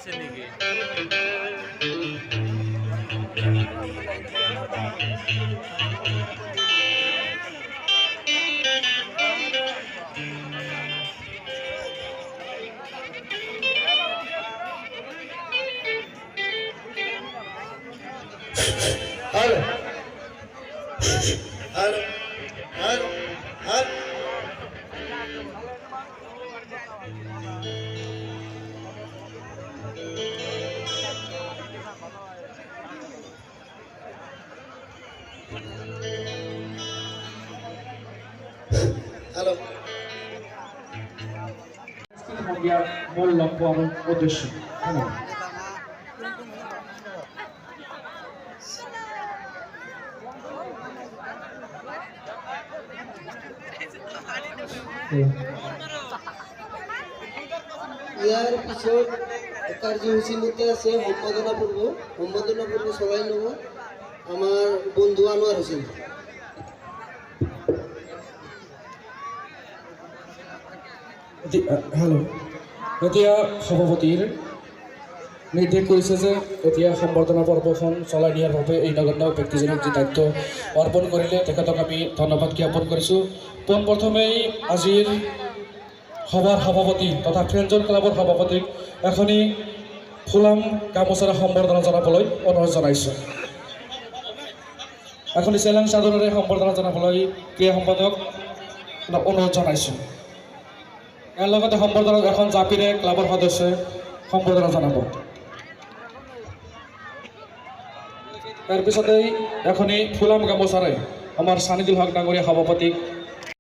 দিছে নাকি? Halo. Halo. Halo. Halo. Halo. Dia mul lampu anu uddesho. ইয়ার পিছত কার্যসূচির মধ্যে আছে সম্পাদনা পূর্ব সবাই নেব আমার বন্ধু আনোয়ার হোসেন। হ্যালো, এতিয়া সভাপতিৰ নিৰ্দেশ কৰিছে যে এতিয়া সম্বৰ্ধনা পৰ্বখন চলাই নিয়াৰ বাবে এই নগণ্য ব্যক্তিজনক যি দায়িত্ব অৰ্পণ কৰিলে তেখেতক আমি ধন্যবাদ জ্ঞাপন কৰিছোঁ। পোনপ্ৰথমেই আজিৰ সভাৰ সভাপতি তথা ফ্ৰেণ্ডজন ক্লাবৰ সভাপতিক এখনি ফুলাম গামোচাৰে সম্বৰ্ধনা জনাবলৈ অনুৰোধ জনাইছোঁ। এখনি চেলেং চাদৰেৰে সম্বৰ্ধনা জনাবলৈ ক্ৰীড়া সম্পাদক অনুৰোধ জনাইছোঁ। ইয়াৰ লগতে সম্বৰ্ধনাত এখন জাপিৰে ক্লাবৰ সদস্যই সম্বৰ্ধনা জনাব। তাৰপিছতেই এখনি ফুলাম গামোচাৰে আমাৰ চানিদুল হক ডাঙৰীয়া সভাপতিক